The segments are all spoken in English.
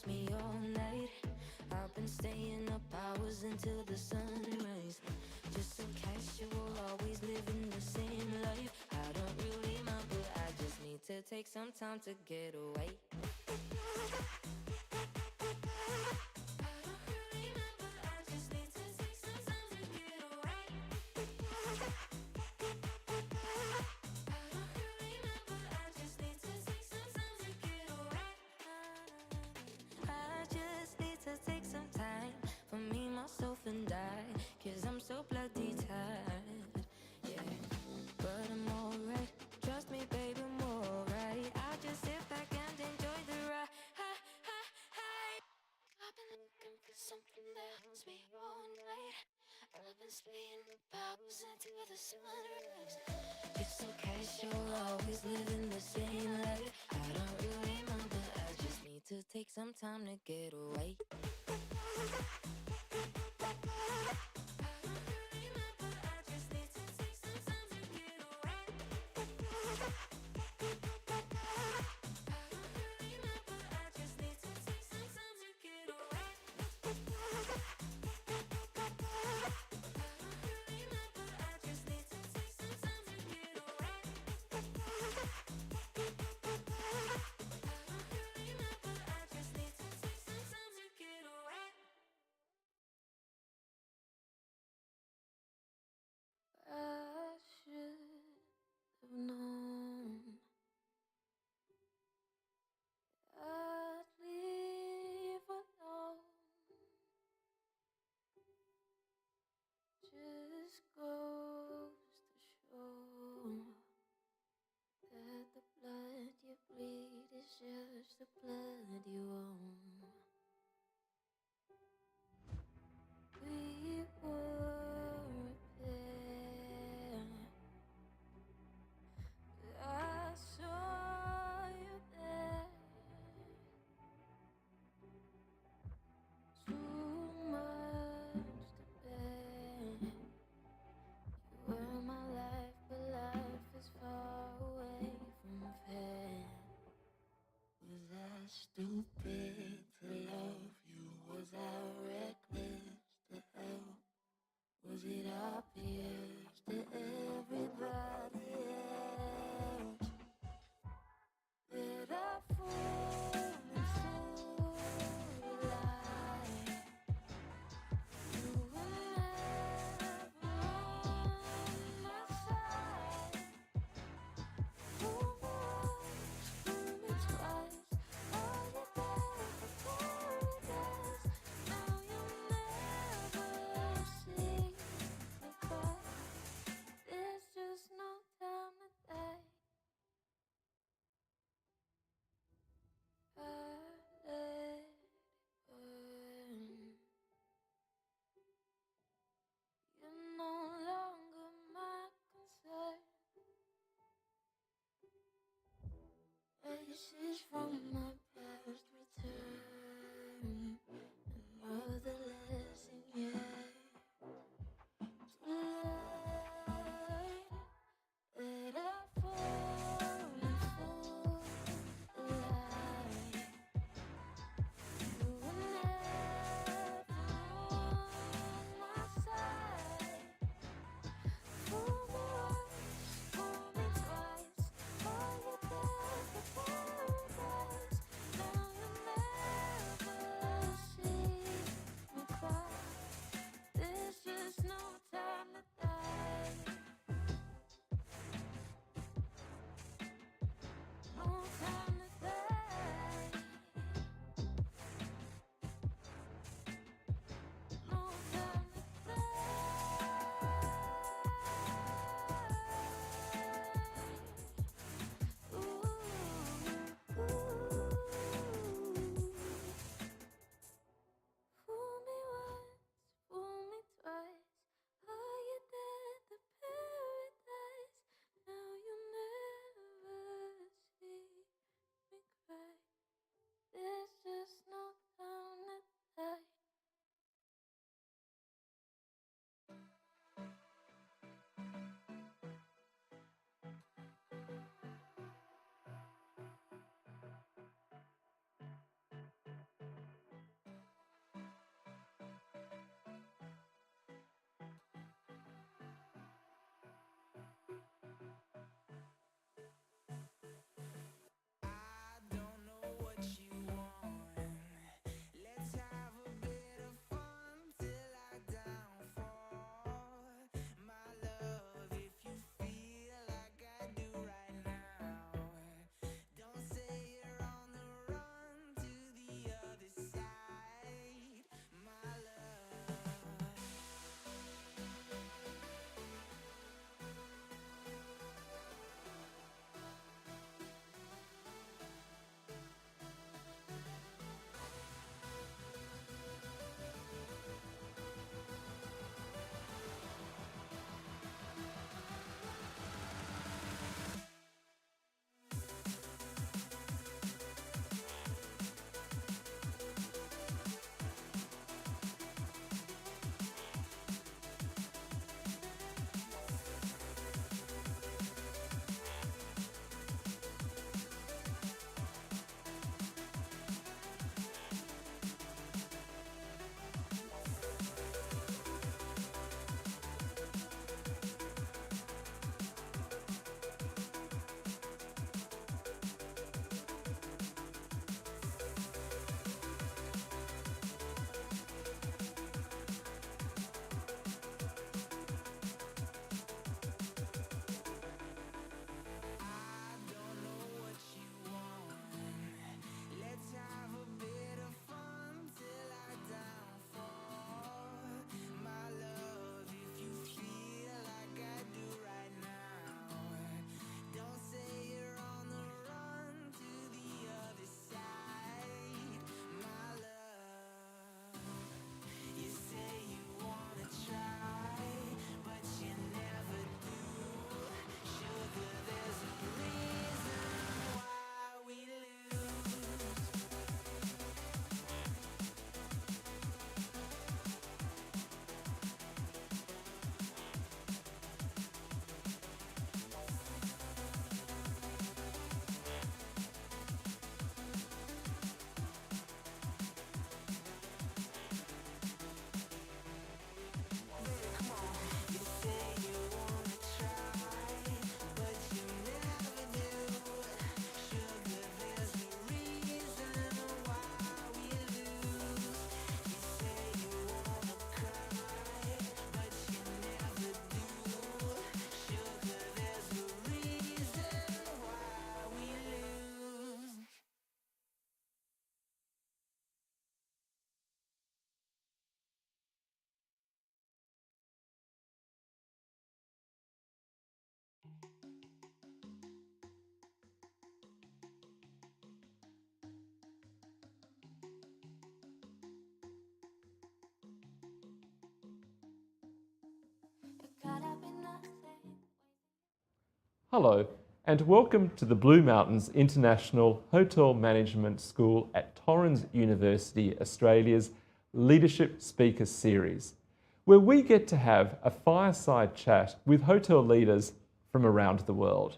last me all night. I've been staying up hours until the sunrise. Just so casual, always living the same life. I don't really mind, but I just need to take some time to get away. And die, 'cause I'm so bloody tired. Yeah, but I'm alright. Trust me, baby, I'm alright. I'll just sit back and enjoy the ride. I've been looking for something that holds me all night. I've been staying up hours until the sunrise. It's so casual, always living the same life. I don't really mind, but I just need to take some time to get away. I should have known I'd leave alone. Just goes to show that the blood you bleed is just the blood you own. We were a pair, but I saw you there. Too much to bear. You were my life, but life is far away from fair. Was I stupid to love you? Was I reckless to help? Was it obvious to everybody else that I fall into a lie? You were never on my side. Fool me twice. Are you there for paradise? Now you'll never see me cry. There's just no time to die. I let it burn. You're no longer my concern. Faces from my past return. Another lesson yet to learn. That I've fallen for a lie. You were never on my side. Fool me once, fool me twice. Are you there for paradise? Now you'll never Hello, and welcome to the Blue Mountains International Hotel Management School at Torrens University, Australia's Leadership Speaker Series, where we get to have a fireside chat with hotel leaders from around the world.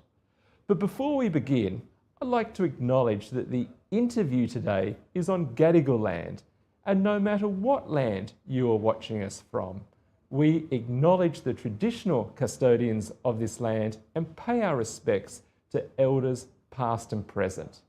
But before we begin, I'd like to acknowledge that the interview today is on Gadigal land, and no matter what land you are watching us from, we acknowledge the traditional custodians of this land and pay our respects to elders past and present.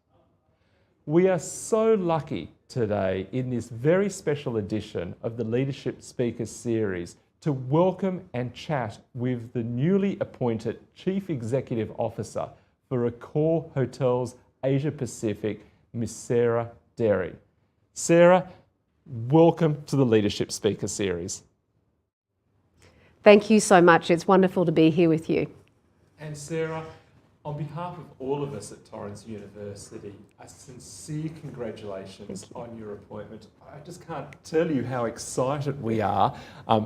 We are so lucky today in this very special edition of the Leadership Speakers Series to welcome and chat with the newly appointed Chief Executive Officer for Accor Hotels Asia Pacific, Miss Sarah Derry. Sarah, welcome to the Leadership Speaker Series. Thank you so much. It's wonderful to be here with you. And Sarah, on behalf of all of us at Torrens University, a sincere congratulations on your appointment. I just can't tell you how excited we are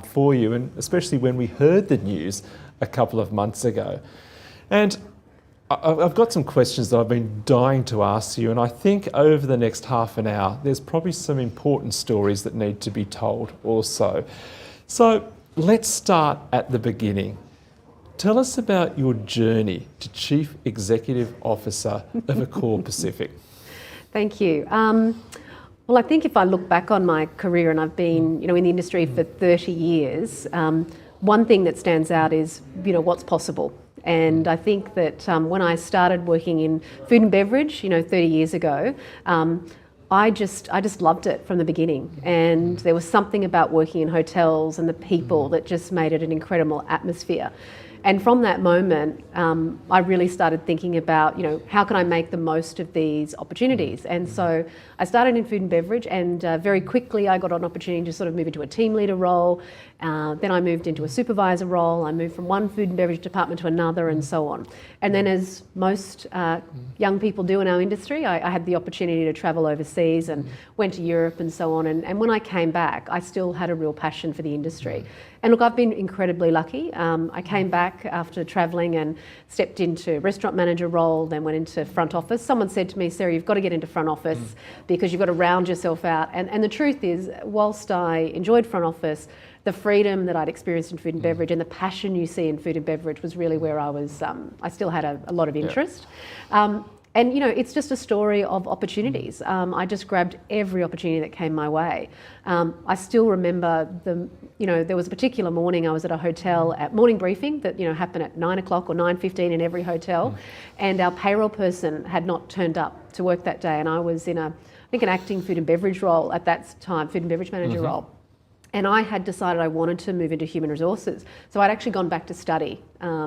for you, and especially when we heard the news a couple of months ago. And I've got some questions that I've been dying to ask you, and I think over the next half an hour, there's probably some important stories that need to be told also. So let's start at the beginning. Tell us about your journey to Chief Executive Officer of Accor Pacific. Thank you. Well, I think if I look back on my career, and I've been, in the industry for 30 years, one thing that stands out is, what's possible. And I think that when I started working in food and beverage, 30 years ago, I just loved it from the beginning, and there was something about working in hotels and the people that just made it an incredible atmosphere. And from that moment, I really started thinking about, how can I make the most of these opportunities? And so I started in food and beverage, and very quickly I got an opportunity to sort of move into a team leader role. Then I moved into a supervisor role. I moved from one food and beverage department to another, and so on. And then, as most young people do in our industry, I had the opportunity to travel overseas and went to Europe and so on. And when I came back, I still had a real passion for the industry. And look, I've been incredibly lucky. I came back after travelling and stepped into restaurant manager role, then went into front office. Someone said to me, Sarah, you've got to get into front office because you've got to round yourself out. And the truth is, whilst I enjoyed front office, the freedom that I'd experienced in food and beverage and the passion you see in food and beverage was really where I was, I still had a lot of interest. And it's just a story of opportunities. I just grabbed every opportunity that came my way. I still remember there was a particular morning I was at a hotel at morning briefing that happened at 9 o'clock or 9:15 in every hotel, and our payroll person had not turned up to work that day, and I was in an acting food and beverage role at that time, food and beverage manager role. And I had decided I wanted to move into human resources. So I'd actually gone back to study,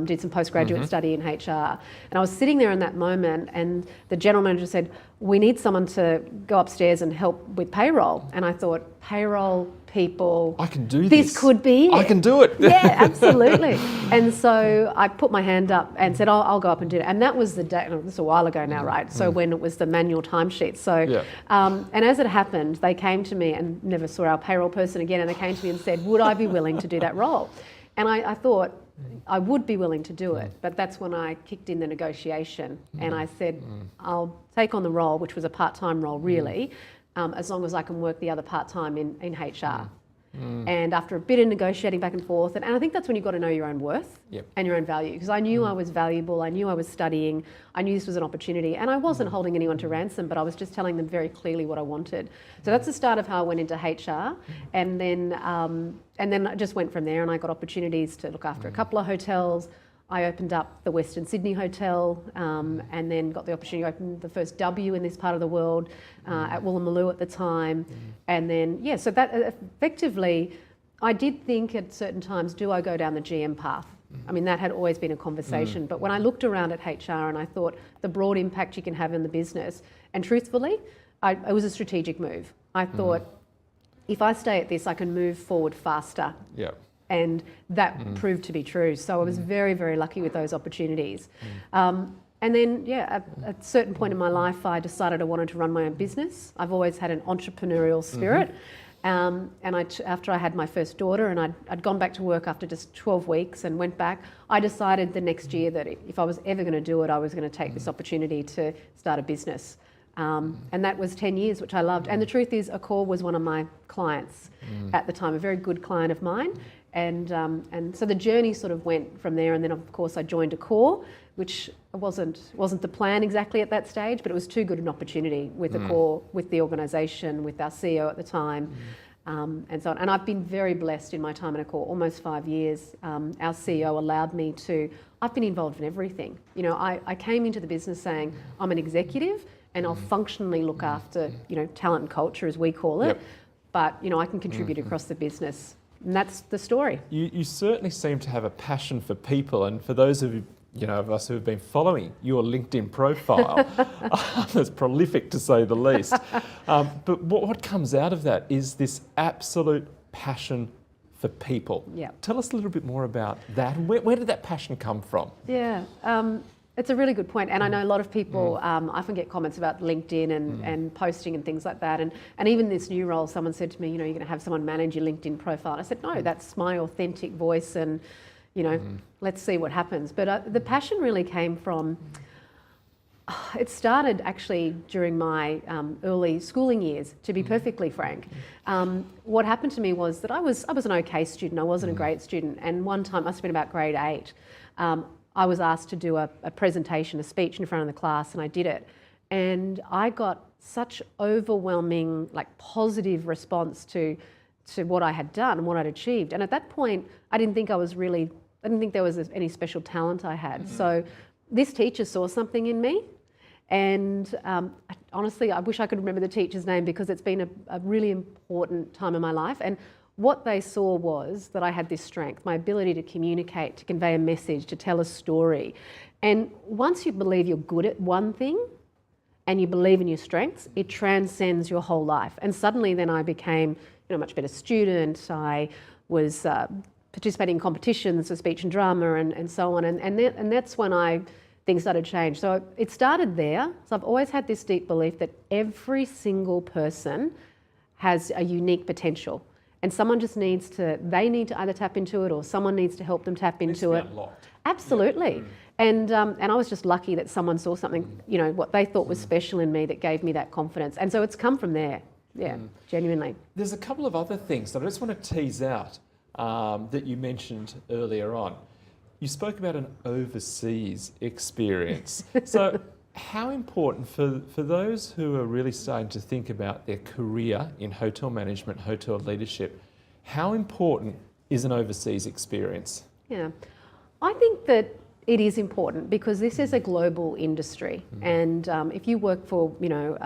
did some postgraduate study in HR. And I was sitting there in that moment, and the general manager said, we need someone to go upstairs and help with payroll. And I thought, payroll, people, I can do this. This could be it. I can do it. Yeah, absolutely. And so I put my hand up and said, I'll go up and do it. And that was the day, this is a while ago now, right? So when it was the manual timesheet. So, and as it happened, they came to me and never saw our payroll person again. And they came to me and said, would I be willing to do that role? And I thought, I would be willing to do it, but that's when I kicked in the negotiation and I said, I'll take on the role, which was a part-time role really, as long as I can work the other part-time in HR. And after a bit of negotiating back and forth, and I think that's when you've got to know your own worth and your own value, because I knew I was valuable, I knew I was studying, I knew this was an opportunity, and I wasn't holding anyone to ransom, but I was just telling them very clearly what I wanted. So that's the start of how I went into HR, and then I just went from there, and I got opportunities to look after a couple of hotels. I opened up the Western Sydney Hotel, and then got the opportunity to open the first W in this part of the world at Woolloomooloo at the time. And then, so that effectively, I did think at certain times, do I go down the GM path? I mean, that had always been a conversation. But when I looked around at HR and I thought the broad impact you can have in the business, and truthfully, it was a strategic move. I thought, if I stay at this, I can move forward faster. And that proved to be true. So I was very, very lucky with those opportunities. And then, at a certain point in my life, I decided I wanted to run my own business. I've always had an entrepreneurial spirit. After I had my first daughter, and I'd gone back to work after just 12 weeks and went back, I decided the next year that if I was ever going to do it, I was going to take this opportunity to start a business. And that was 10 years, which I loved. And the truth is, Accor was one of my clients at the time, a very good client of mine. And so the journey sort of went from there. And then, of course, I joined Accor, which wasn't the plan exactly at that stage, but it was too good an opportunity with Accor, with the organisation, with our CEO at the time, and so on. And I've been very blessed in my time at Accor, almost 5 years. Our CEO allowed me to, I've been involved in everything. You know, I came into the business saying, I'm an executive and I'll functionally look after, you know, talent and culture, as we call it. Yep. But, you know, I can contribute across the business. And that's the story. You certainly seem to have a passion for people, and for those of us who have been following your LinkedIn profile, it's prolific to say the least. But what comes out of that is this absolute passion for people. Yeah. Tell us a little bit more about that. Where did that passion come from? Yeah. It's a really good point, and I know a lot of people often get comments about LinkedIn and posting and things like that, and even this new role, someone said to me, you know, you're going to have someone manage your LinkedIn profile. And I said, no, that's my authentic voice, and you know, let's see what happens. But the passion really came from, it started actually during my early schooling years, to be perfectly frank. What happened to me was that I was an okay student, I wasn't a great student, and one time, must have been about grade 8, I was asked to do a presentation, a speech in front of the class, and I did it. And I got such overwhelming, like, positive response to what I had done and what I'd achieved. And at that point, I didn't think there was any special talent I had. So this teacher saw something in me. And honestly, I wish I could remember the teacher's name, because it's been a really important time in my life. And what they saw was that I had this strength, my ability to communicate, to convey a message, to tell a story. And once you believe you're good at one thing and you believe in your strengths, it transcends your whole life. And suddenly then I became, you know, a much better student. I was participating in competitions for speech and drama and so on. And that's when things started to change. So it started there. So I've always had this deep belief that every single person has a unique potential. And someone just needs to either tap into it, or someone needs to help them tap into it. Unlocked. Absolutely. And I was just lucky that someone saw something, you know, what they thought was special in me, that gave me that confidence. And so it's come from there. Yeah, genuinely. There's a couple of other things that I just want to tease out that you mentioned earlier on. You spoke about an overseas experience. So how important for those who are really starting to think about their career in hotel management, hotel leadership, how important is an overseas experience? Yeah, I think that it is important, because this is a global industry, and if you work for, you know,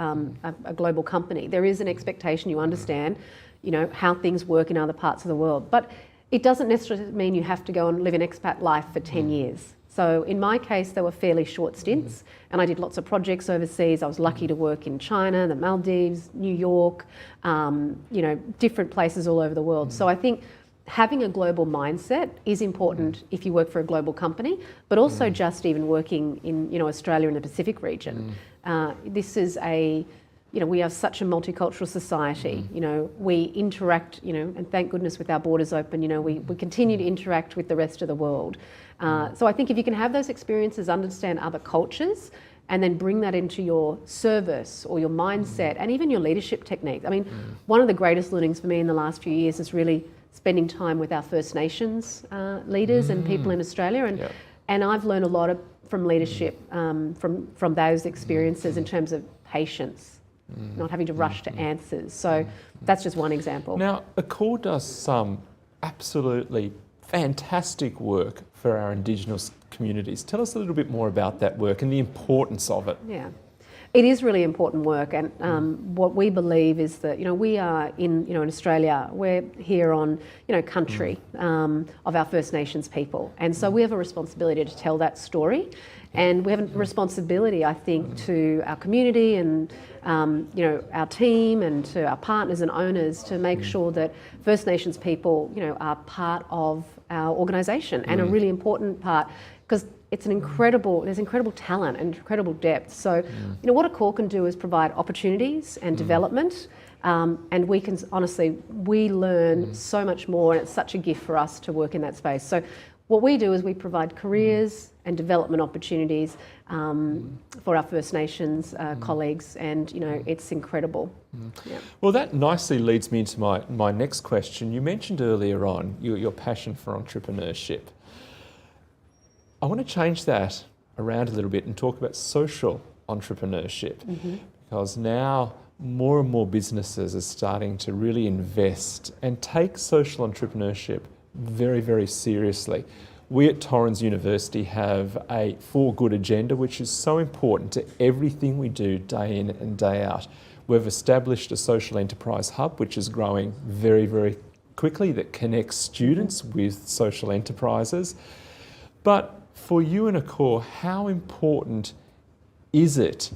a global company, there is an expectation you understand, you know, how things work in other parts of the world. But it doesn't necessarily mean you have to go and live an expat life for 10 years. So in my case, they were fairly short stints, and I did lots of projects overseas. I was lucky to work in China, the Maldives, New York, you know, different places all over the world. So I think having a global mindset is important if you work for a global company, but also just even working in, you know, Australia and the Pacific region. This is you know, we are such a multicultural society. You know, we interact, you know, and thank goodness with our borders open, you know, we continue to interact with the rest of the world. So I think if you can have those experiences, understand other cultures, and then bring that into your service or your mindset and even your leadership techniques. I mean, one of the greatest learnings for me in the last few years is really spending time with our First Nations leaders and people in Australia. And I've learned a lot from leadership, from those experiences in terms of patience. Not having to rush to answers. So that's just one example. Now, Accor does some absolutely fantastic work for our Indigenous communities. Tell us a little bit more about that work and the importance of it. Yeah, it is really important work, and what we believe is that, you know, we are in Australia. We're here on, you know, country of our First Nations people, and so we have a responsibility to tell that story. And we have a responsibility, I think, to our community and, you know, our team and to our partners and owners to make sure that First Nations people, you know, are part of our organisation and a really important part, because it's there's incredible talent and incredible depth. So, what Accor can do is provide opportunities and development. And we learn so much more, and it's such a gift for us to work in that space. So what we do is we provide careers and development opportunities for our First Nations colleagues, and it's incredible. Yeah. Well, that nicely leads me into my next question. You mentioned earlier on your passion for entrepreneurship. I want to change that around a little bit and talk about social entrepreneurship, because now more and more businesses are starting to really invest and take social entrepreneurship very, very seriously. We at Torrens University have a For Good agenda, which is so important to everything we do day in and day out. We've established a social enterprise hub, which is growing very, very quickly, that connects students with social enterprises. But for you and Accor, how important is it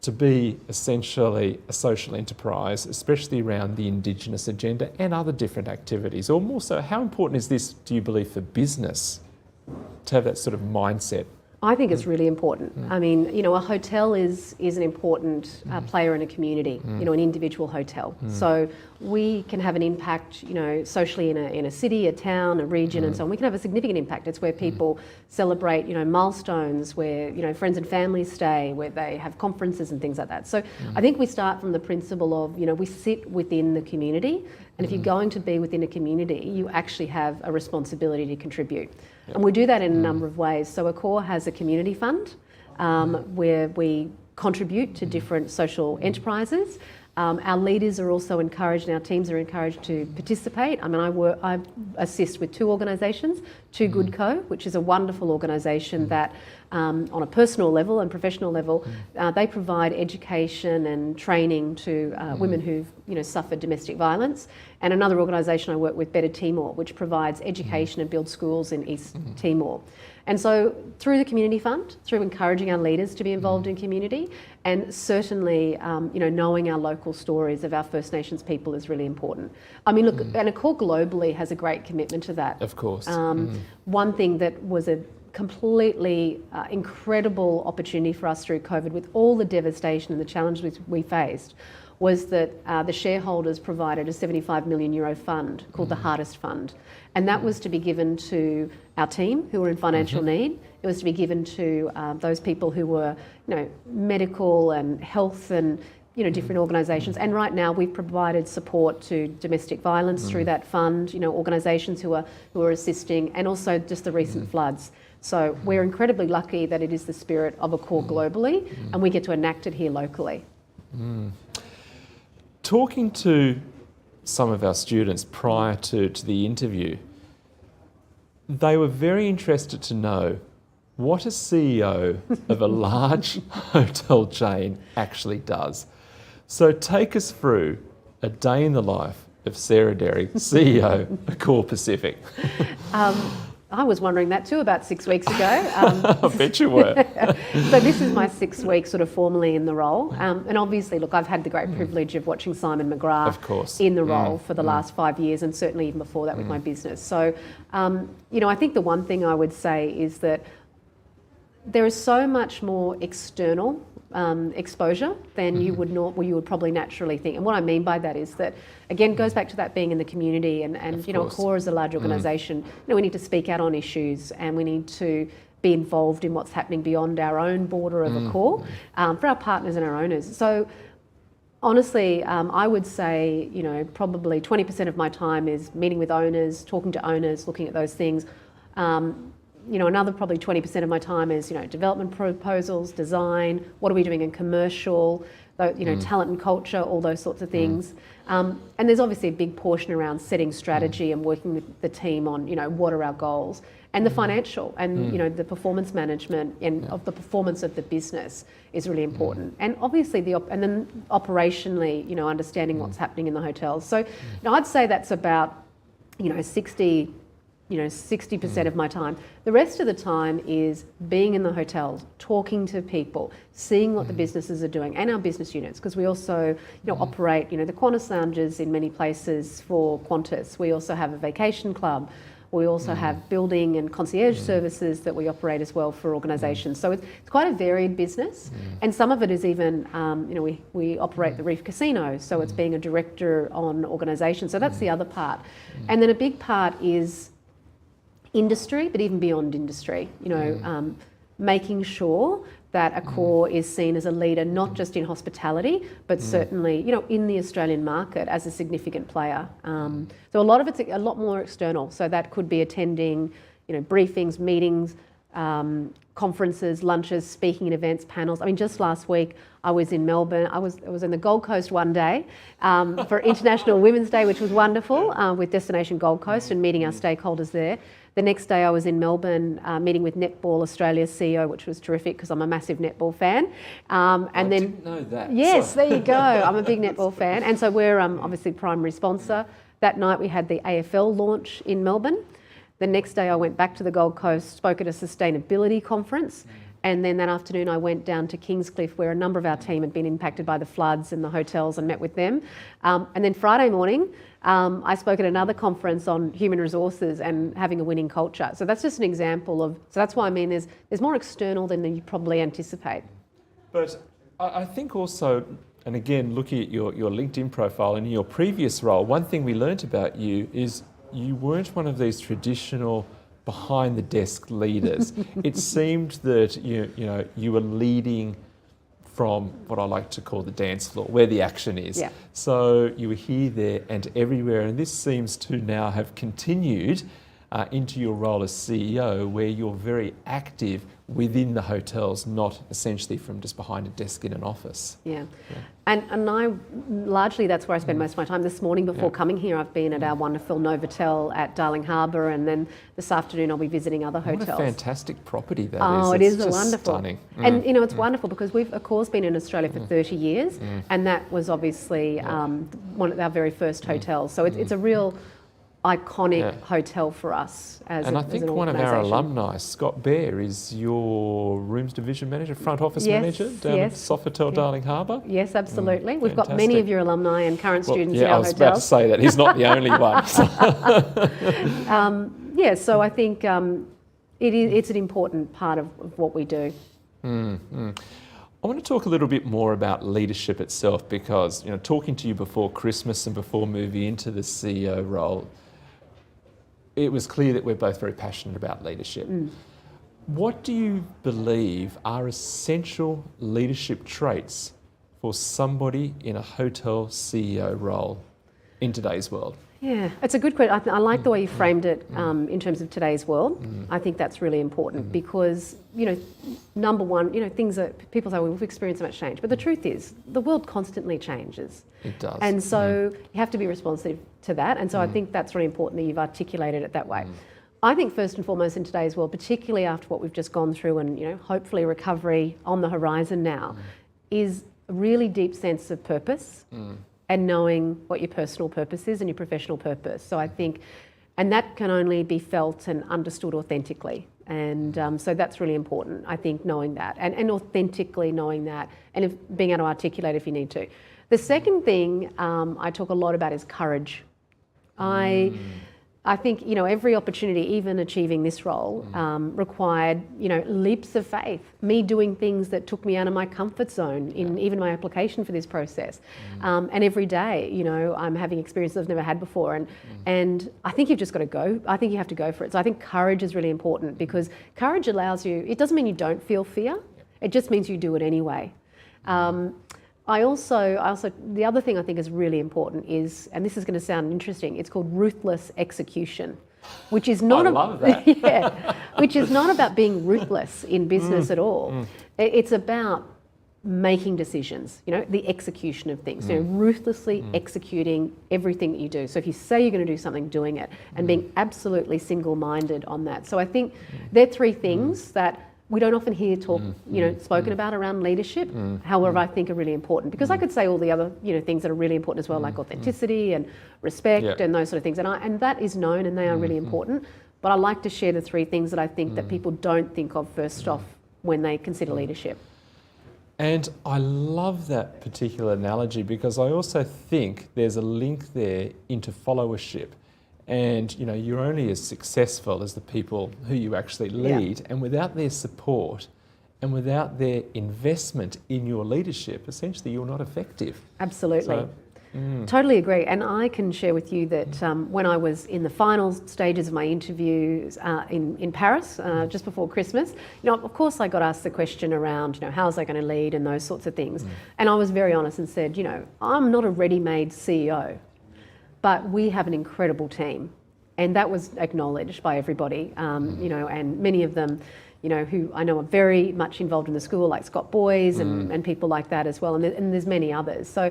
to be essentially a social enterprise, especially around the Indigenous agenda and other different activities? Or more so, how important is this, do you believe, for business to have that sort of mindset? I think it's really important. I mean, a hotel is an important player in a community, an individual hotel. So we can have an impact, socially in a city, a town, a region, and so on. We can have a significant impact. It's where people celebrate, milestones, where, friends and families stay, where they have conferences and things like that. So I think we start from the principle of, we sit within the community, and if you're going to be within a community, you actually have a responsibility to contribute. Yep. And we do that in a number of ways. So Accor has a community fund where we contribute to different social enterprises. Our leaders are also encouraged, and our teams are encouraged to participate. I mean, I assist with 2 organisations, Too Good Co, which is a wonderful organisation that, on a personal level and professional level, they provide education and training to women who've suffered domestic violence. And another organisation I work with, Better Timor, which provides education and builds schools in East Timor. And so through the community fund, through encouraging our leaders to be involved in community, and certainly knowing our local stories of our First Nations people is really important. I mean, look, and Accor globally has a great commitment to that. Of course. One thing that was a completely incredible opportunity for us through COVID, with all the devastation and the challenges we faced, was that the shareholders provided a €75 million fund called the Hardest Fund. And that was to be given to our team who were in financial need. It was to be given to those people who were, medical and health and, different organisations. And right now we've provided support to domestic violence through that fund, organisations who are assisting, and also just the recent floods. So we're incredibly lucky that it is the spirit of Accor globally, and we get to enact it here locally. Talking to some of our students prior to the interview, they were very interested to know what a CEO of a large hotel chain actually does. So take us through a day in the life of Sarah Derry, CEO of Accor Pacific. I was wondering that too about 6 weeks ago. I bet you were. So this is my 6th week sort of formally in the role. And obviously, look, I've had the great privilege of watching Simon McGrath of course. In the role for the last 5 years, and certainly even before that with my business. So, I think the one thing I would say is that there is so much more external exposure than you would probably naturally think. And what I mean by that is that, again, goes back to that being in the community, and Accor is a large organisation. We need to speak out on issues, and we need to be involved in what's happening beyond our own border of Accor for our partners and our owners. So honestly, I would say, probably 20% of my time is meeting with owners, talking to owners, looking at those things. Another probably 20% of my time is, development proposals, design, what are we doing in commercial, talent and culture, all those sorts of things. And there's obviously a big portion around setting strategy and working with the team on, what are our goals, and the financial and, the performance management and of the performance of the business is really important. And obviously and then operationally, understanding what's happening in the hotels. So I'd say that's about, 60% of my time. The rest of the time is being in the hotels, talking to people, seeing what the businesses are doing, and our business units, because we also, operate, the Qantas lounges in many places for Qantas. We also have a vacation club. We also have building and concierge services that we operate as well for organisations. So it's quite a varied business, and some of it is even, we operate the Reef Casino, so it's being a director on organisations. So that's the other part. And then a big part is industry, but even beyond industry, making sure that Accor is seen as a leader, not just in hospitality, but certainly, in the Australian market as a significant player. So a lot of it's a lot more external. So that could be attending, briefings, meetings, conferences, lunches, speaking at events, panels. I mean, just last week I was in Melbourne. I was in the Gold Coast one day for International Women's Day, which was wonderful, with Destination Gold Coast and meeting our stakeholders there. The next day I was in Melbourne meeting with Netball Australia's CEO, which was terrific because I'm a massive netball fan. I didn't know that. Yes, there you go. I'm a big netball fan. And so we're obviously primary sponsor. That night we had the AFL launch in Melbourne. The next day I went back to the Gold Coast, spoke at a sustainability conference. And then that afternoon I went down to Kingscliff where a number of our team had been impacted by the floods and the hotels and met with them. And then Friday morning I spoke at another conference on human resources and having a winning culture. So that's just an example of, so that's why I mean there's more external than you probably anticipate. But I think also, and again looking at your LinkedIn profile and your previous role, one thing we learnt about you is you weren't one of these traditional behind the desk leaders. It seemed that you were leading from what I like to call the dance floor, where the action is. Yeah. So you were here, there and everywhere, and this seems to now have continued into your role as CEO, where you're very active within the hotels, not essentially from just behind a desk in an office. Yeah. And I, largely that's where I spend most of my time. This morning before coming here, I've been at our wonderful Novotel at Darling Harbour, and then this afternoon I'll be visiting other hotels. What a fantastic property that is. Oh, it it's is just wonderful. Stunning. And it's wonderful because Accor's been in Australia for 30 years, and that was obviously one of our very first hotels. So it's a real iconic hotel for us as And I think one of our alumni, Scott Bear, is your rooms division manager, front office manager down at Sofitel Darling Harbour. Yes, absolutely. We've got many of your alumni and current students in our I was about to say that. He's not the only one. So I think it's an important part of what we do. I want to talk a little bit more about leadership itself because, talking to you before Christmas and before moving into the CEO role, it was clear that we're both very passionate about leadership. What do you believe are essential leadership traits for somebody in a hotel CEO role in today's world? Yeah, it's a good question. I like the way you framed it in terms of today's world. I think that's really important because, number one, things that people say, well, we've experienced so much change. But the truth is, the world constantly changes. It does. And so you have to be responsive to that. And so I think that's really important that you've articulated it that way. I think first and foremost in today's world, particularly after what we've just gone through and, hopefully recovery on the horizon now, is a really deep sense of purpose. And knowing what your personal purpose is and your professional purpose. So I think, and that can only be felt and understood authentically. And so that's really important, I think, knowing that and authentically knowing that and being able to articulate if you need to. The second thing I talk a lot about is courage. I think, every opportunity, even achieving this role, required, leaps of faith. Me doing things that took me out of my comfort zone in even my application for this process. And every day, I'm having experiences I've never had before. And I think you've just got to go. I think you have to go for it. So I think courage is really important because courage allows you, it doesn't mean you don't feel fear. It just means you do it anyway. I also, the other thing I think is really important is, and this is going to sound interesting, it's called ruthless execution, which is not I love that. which is not about being ruthless in business at all. It's about making decisions, the execution of things, ruthlessly executing everything that you do. So if you say you're going to do something, doing it, and being absolutely single-minded on that. So I think they're three things that we don't often hear spoken about around leadership. However, I think are really important because I could say all the other, things that are really important as well, like authenticity and respect and those sort of things. And that is known and they are really important. But I like to share the three things that I think that people don't think of first off when they consider leadership. And I love that particular analogy because I also think there's a link there into followership. And you're only as successful as the people who you actually lead. And without their support and without their investment in your leadership, essentially you're not effective. Absolutely. So, totally agree. And I can share with you that when I was in the final stages of my interviews in Paris just before Christmas, of course I got asked the question around, how was I going to lead and those sorts of things. And I was very honest and said, I'm not a ready-made CEO, but we have an incredible team. And that was acknowledged by everybody, and many of them, who I know are very much involved in the school, like Scott Boys and people like that as well. And there's many others. So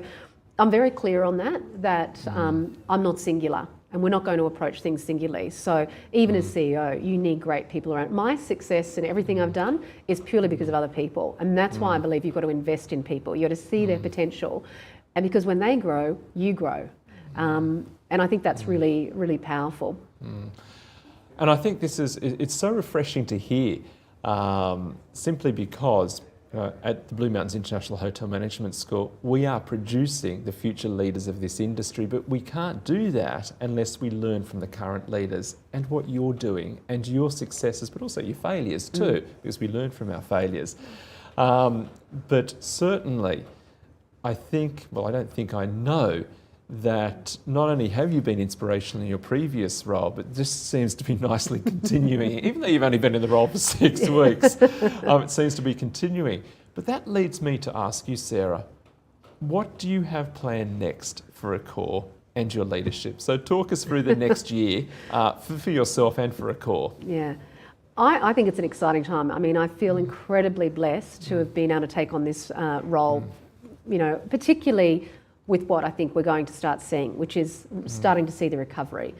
I'm very clear on that I'm not singular, and we're not going to approach things singularly. So even as CEO, you need great people around. My success and everything I've done is purely because of other people. And that's why I believe you've got to invest in people. You've got to see their potential. And because when they grow, you grow. And I think that's really, really powerful. And I think it's so refreshing to hear, simply because at the Blue Mountains International Hotel Management School, we are producing the future leaders of this industry, but we can't do that unless we learn from the current leaders and what you're doing and your successes, but also your failures too, because we learn from our failures. But certainly, I know that not only have you been inspirational in your previous role, but this seems to be nicely continuing, even though you've only been in the role for 6 weeks, it seems to be continuing. But that leads me to ask you, Sarah, what do you have planned next for Accor and your leadership? So talk us through the next year for yourself and for Accor. Yeah. I think it's an exciting time. I mean, I feel incredibly blessed to have been able to take on this role, particularly with what I think we're going to start seeing, which is starting to see the recovery,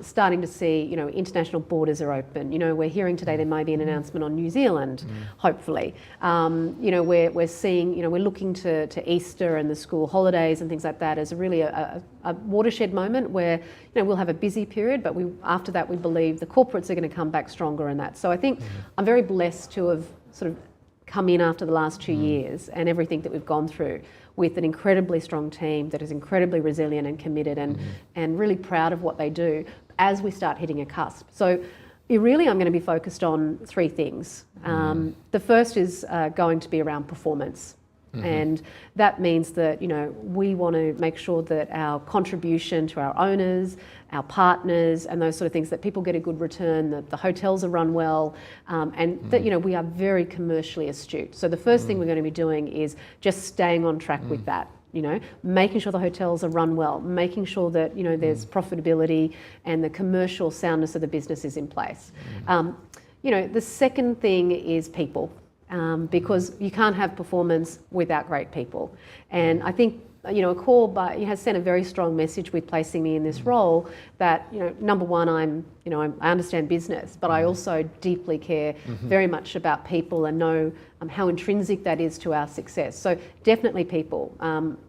starting to see, international borders are open. We're hearing today there may be an announcement on New Zealand, hopefully. We're seeing, we're looking to Easter and the school holidays and things like that as really a watershed moment where, we'll have a busy period, but after that we believe the corporates are going to come back stronger in that. So I think I'm very blessed to have sort of come in after the last 2 years and everything that we've gone through with an incredibly strong team that is incredibly resilient and committed and really proud of what they do as we start hitting a cusp. So really I'm going to be focused on 3 things. The first is going to be around performance. And that means that, we want to make sure that our contribution to our owners, our partners and those sort of things, that people get a good return, that the hotels are run well, and that, we are very commercially astute. So the first thing we're going to be doing is just staying on track with that. Making sure the hotels are run well, making sure that, there's profitability and the commercial soundness of the business is in place. The second thing is people. Because you can't have performance without great people. And I think, Accor has sent a very strong message with placing me in this role that, number one, I understand business, but I also deeply care very much about people and know how intrinsic that is to our success. So definitely people,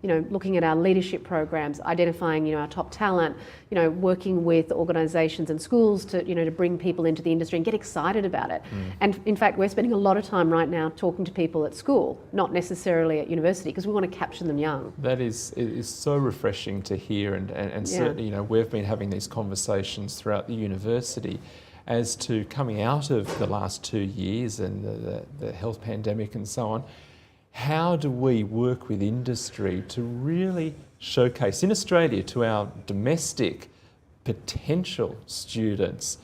looking at our leadership programs, identifying, our top talent, working with organisations and schools to, to bring people into the industry and get excited about it. And in fact, we're spending a lot of time right now talking to people at school, not necessarily at university, because we want to capture them young. It is so refreshing to hear, and certainly, we've been having these conversations throughout the university as to coming out of the last 2 years and the health pandemic and so on. How do we work with industry to really showcase in Australia to our domestic potential students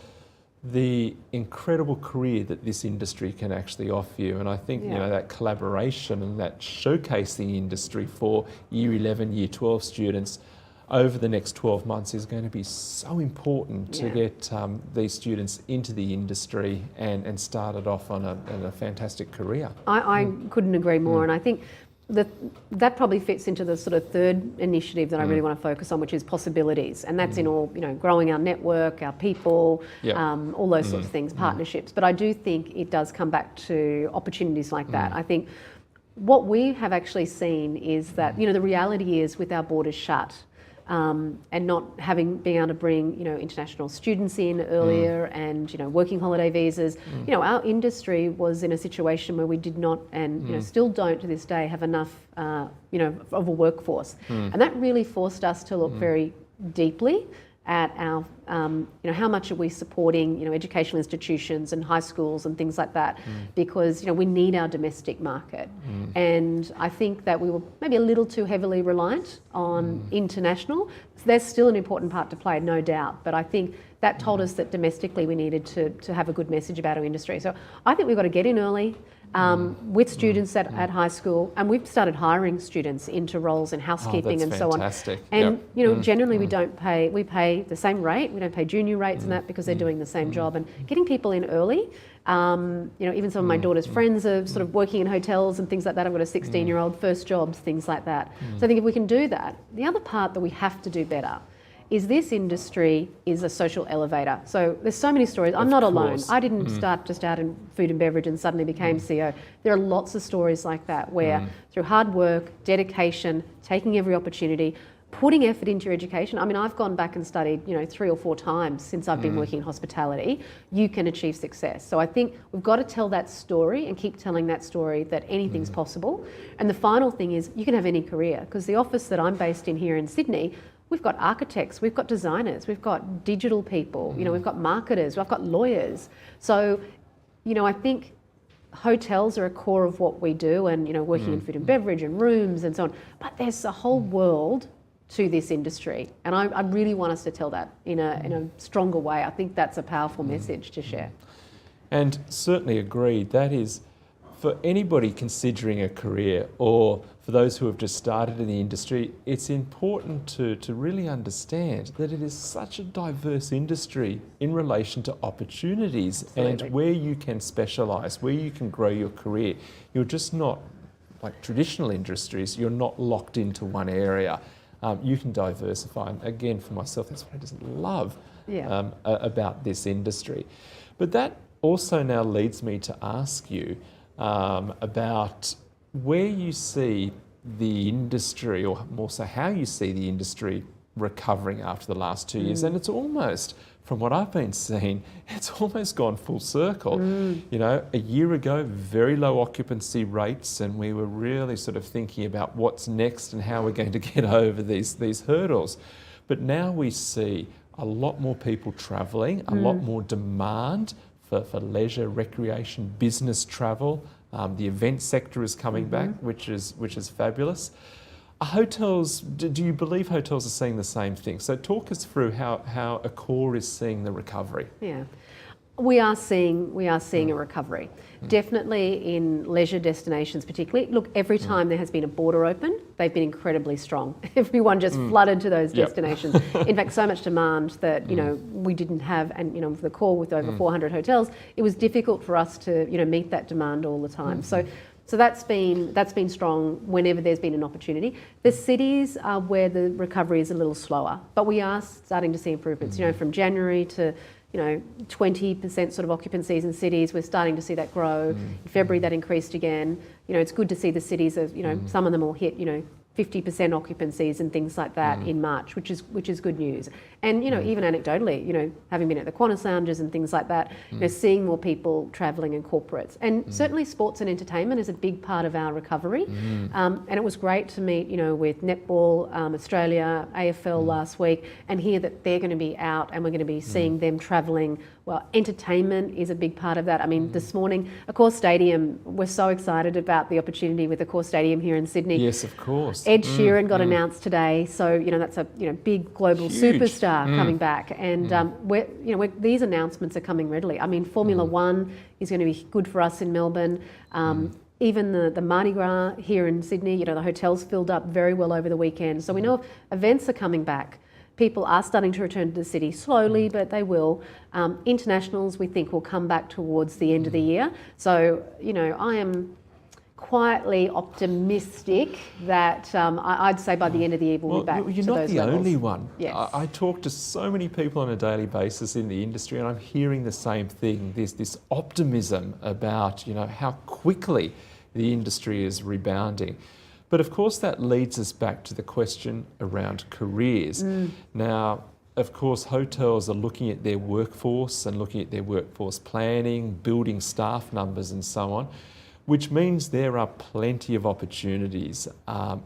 the incredible career that this industry can actually offer you? And I think that collaboration and that showcasing industry for Year 11, Year 12 students over the next 12 months is going to be so important to get these students into the industry and started off on a fantastic career. I couldn't agree more, and I think that probably fits into the sort of third initiative that I really want to focus on, which is possibilities, and that's in all, growing our network, our people, all those sorts of things, partnerships. But I do think it does come back to opportunities like that. I think what we have actually seen is that, the reality is with our borders shut, and not being able to bring, international students in earlier and, working holiday visas. Our industry was in a situation where we did not and, still don't to this day have enough, of a workforce. And that really forced us to look very deeply at our, how much are we supporting, educational institutions and high schools and things like that, because, we need our domestic market. And I think that we were maybe a little too heavily reliant on international. So there's still an important part to play, no doubt, but I think that told us that domestically we needed to have a good message about our industry. So I think we've got to get in early with students at high school, and we've started hiring students into roles in housekeeping and so on. And generally we pay the same rate. We don't pay junior rates and that because they're doing the same job. And getting people in early, even some of my daughter's friends are sort of working in hotels and things like that. I've got a 16-year-old, first jobs, things like that. So I think if we can do that, the other part that we have to do better is this industry is a social elevator. So there's so many stories. I'm not alone. I didn't start just out in food and beverage and suddenly became CEO. There are lots of stories like that where through hard work, dedication, taking every opportunity, putting effort into your education. I mean, I've gone back and studied, 3 or 4 times since I've been working in hospitality. You can achieve success. So I think we've got to tell that story and keep telling that story that anything's possible. And the final thing is you can have any career, because the office that I'm based in here in Sydney, we've got architects, we've got designers, we've got digital people, we've got marketers, we've got lawyers. So, I think hotels are a core of what we do, and, working in food and beverage and rooms and so on. But there's a whole world to this industry. And I really want us to tell that in a stronger way. I think that's a powerful message to share. And certainly agree. That is, for anybody considering a career, or for those who have just started in the industry, it's important to really understand that it is such a diverse industry in relation to opportunities. Absolutely. And where you can specialise, where you can grow your career. You're just not, like traditional industries, you're not locked into one area. You can diversify. And again, for myself, that's what I just love about this industry. But that also now leads me to ask you about where you see the industry, or more so how you see the industry recovering after the last 2 years. And it's almost, from what I've been seeing, it's almost gone full circle. A year ago, very low occupancy rates, and we were really sort of thinking about what's next and how we're going to get over these hurdles. But now we see a lot more people travelling, a lot more demand for leisure, recreation, business travel. The event sector is coming back, which is fabulous. Hotels, do you believe hotels are seeing the same thing? So talk us through how Accor is seeing the recovery. Yeah, we are seeing a recovery. Definitely in leisure destinations particularly. Look, every time there has been a border open, they've been incredibly strong. Everyone just flooded to those destinations. In fact, so much demand that, we didn't have, and, with the Accor with over 400 hotels, it was difficult for us to, meet that demand all the time. So that's been strong whenever there's been an opportunity. The cities are where the recovery is a little slower, but we are starting to see improvements. From January to 20% sort of occupancies in cities, we're starting to see that grow. In February that increased again. It's good to see the cities of, some of them will hit, 50% occupancies and things like that in March, which is good news. And even anecdotally, having been at the Qantas lounges and things like that, seeing more people travelling in corporates, and certainly sports and entertainment is a big part of our recovery. And it was great to meet, with Netball Australia, AFL last week, and hear that they're going to be out and we're going to be seeing them travelling. Well, entertainment is a big part of that. I mean, this morning, Accor Stadium, we're so excited about the opportunity with Accor Stadium here in Sydney. Yes, of course. Ed Sheeran got announced today, so that's a big global superstar coming back, and these announcements are coming readily. I mean, Formula One is going to be good for us in Melbourne. Even the Mardi Gras here in Sydney, the hotels filled up very well over the weekend. So we know events are coming back. People are starting to return to the city slowly, but they will. Internationals, we think, will come back towards the end of the year. So, I am quietly optimistic that I'd say by the end of the year we'll be back to those levels. You're not the only one. Yes. I talk to so many people on a daily basis in the industry, and I'm hearing the same thing. There's this optimism about, how quickly the industry is rebounding. But of course that leads us back to the question around careers. Now, of course, hotels are looking at their workforce and looking at their workforce planning, building staff numbers and so on. which means there are plenty of opportunities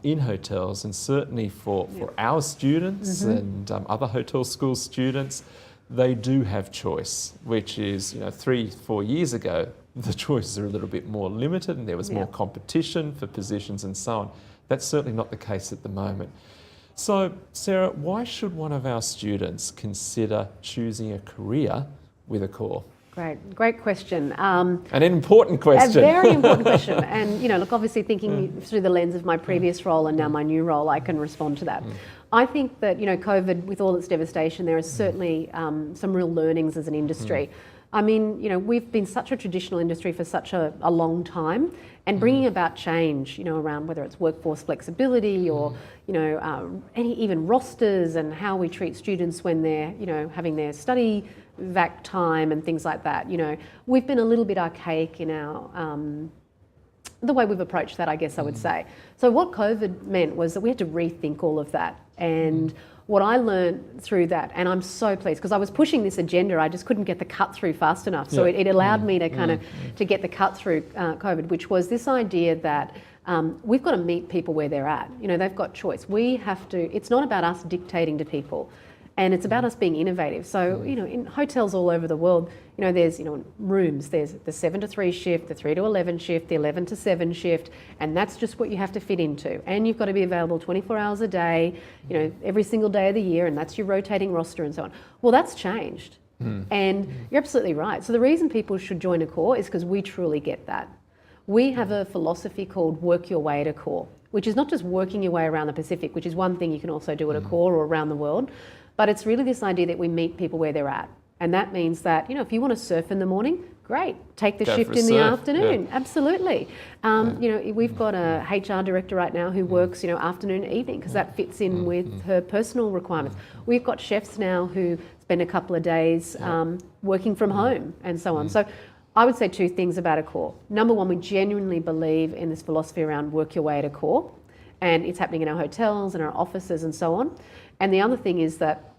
in hotels, and certainly for our students and other hotel school students, they do have choice, which is, 3-4 years ago, the choices are a little bit more limited and there was more competition for positions and so on. That's certainly not the case at the moment. So, Sarah, why should one of our students consider choosing a career with Accor? Great question. An important question. A very important question. And, look, obviously thinking through the lens of my previous role and now my new role, I can respond to that. I think that, COVID, with all its devastation, there is certainly some real learnings as an industry. I mean, we've been such a traditional industry for such a long time, and bringing about change, around whether it's workforce flexibility or, even rosters and how we treat students when they're, having their study vac time and things like that. We've been a little bit archaic in our the way we've approached that, I guess I would say. So what COVID meant was that we had to rethink all of that. And what I learned through that, and I'm so pleased because I was pushing this agenda, I just couldn't get the cut through fast enough. So it allowed me to kind of to get the cut through COVID, which was this idea that we've got to meet people where they're at. They've got choice. We have to, it's not about us dictating to people. And it's about us being innovative. So, in hotels all over the world, there's, rooms, there's the 7 to 3 shift, the 3 to 11 shift, the 11 to 7 shift, and that's just what you have to fit into. And you've got to be available 24 hours a day, every single day of the year, and that's your rotating roster and so on. Well, that's changed. And you're absolutely right. So the reason people should join Accor is because we truly get that. We have a philosophy called work your way at Accor, which is not just working your way around the Pacific, which is one thing you can also do at Accor or around the world, but it's really this idea that we meet people where they're at. And that means that, if you want to surf in the morning, great, take the shift in the afternoon, absolutely. We've got a HR director right now who works, afternoon, evening, because that fits in with her personal requirements. We've got chefs now who spend a couple of days working from home and so on. So I would say 2 things about Accor. Number one, we genuinely believe in this philosophy around work your way at Accor, and it's happening in our hotels and our offices and so on. And the other thing is that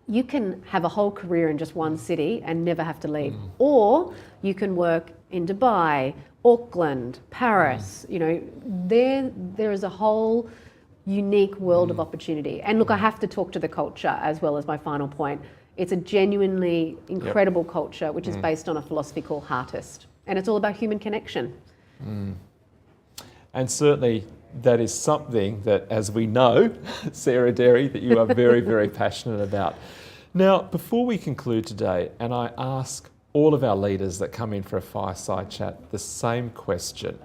you can have a whole career in just one city and never have to leave. Or you can work in Dubai, Auckland, Paris. There is a whole unique world of opportunity. And look, I have to talk to the culture as well as my final point. It's a genuinely incredible culture, which is based on a philosophy called Heartist. And it's all about human connection. And certainly that is something that, as we know, Sarah Derry, that you are very, very passionate about. Now, before we conclude today, and I ask all of our leaders that come in for a fireside chat the same question.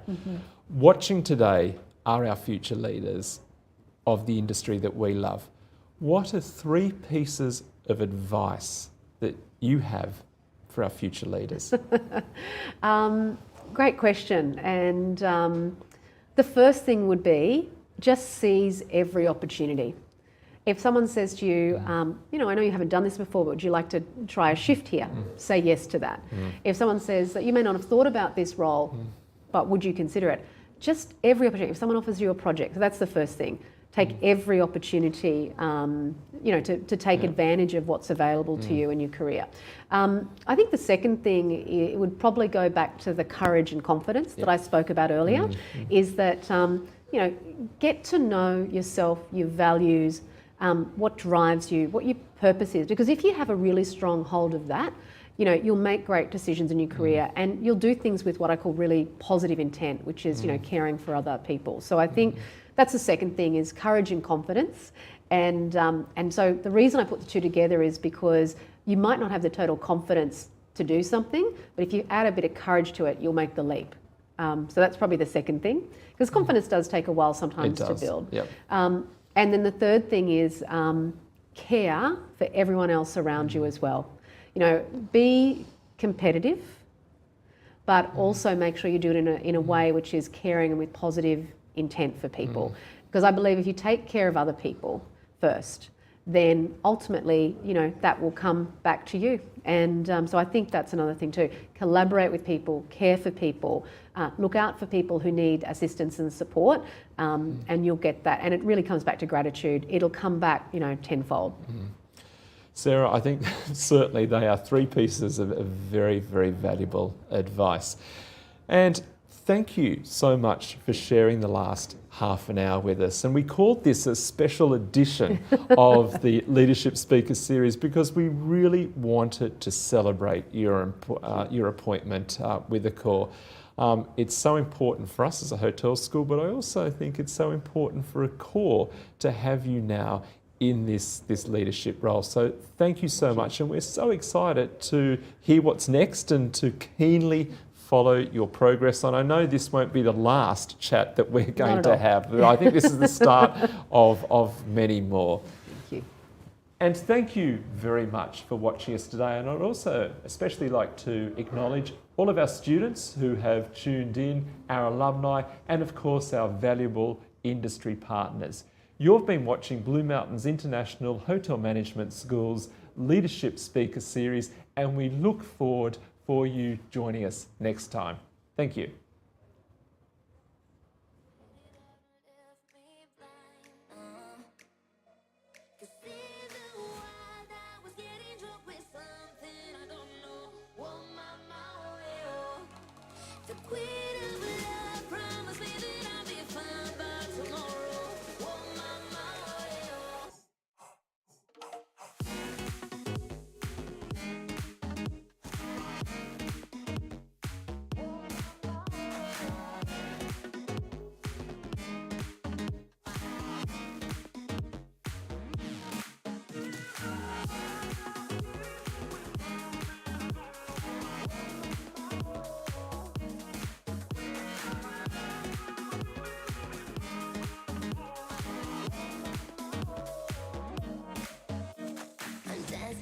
Watching today are our future leaders of the industry that we love. What are 3 pieces of advice that you have for our future leaders? Great question. And the first thing would be just seize every opportunity. If someone says to you, I know you haven't done this before, but would you like to try a shift here? Say yes to that. If someone says that you may not have thought about this role, but would you consider it? Just every opportunity. If someone offers you a project, so that's the first thing. Take every opportunity, to take advantage of what's available to you in your career. I think the second thing, it would probably go back to the courage and confidence that I spoke about earlier, is that, get to know yourself, your values, what drives you, what your purpose is. Because if you have a really strong hold of that, you'll make great decisions in your career and you'll do things with what I call really positive intent, which is, caring for other people. So I think that's the second thing, is courage and confidence. And so the reason I put the 2 together is because you might not have the total confidence to do something, but if you add a bit of courage to it, you'll make the leap. So that's probably the second thing, because confidence does take a while sometimes to build. And then the third thing is care for everyone else around you as well. Be competitive, but also make sure you do it in a way which is caring and with positive intent for people. Because I believe if you take care of other people first, then ultimately, that will come back to you. And so I think that's another thing too. Collaborate with people, care for people, look out for people who need assistance and support, and you'll get that. And it really comes back to gratitude. It'll come back, tenfold. Sarah, I think certainly they are 3 pieces of very, very valuable advice. And thank you so much for sharing the last half an hour with us. And we called this a special edition of the Leadership Speaker Series because we really wanted to celebrate your appointment with Accor. It's so important for us as a hotel school, but I also think it's so important for Accor to have you now in this leadership role. So thank you so much, and we're so excited to hear what's next and to keenly follow your progress. And I know this won't be the last chat that we're going to have, but I think this is the start of many more. Thank you. And thank you very much for watching us today. And I'd also especially like to acknowledge all of our students who have tuned in, our alumni, and of course our valuable industry partners. You've been watching Blue Mountains International Hotel Management School's Leadership Speaker Series, and we look forward for you joining us next time. Thank you.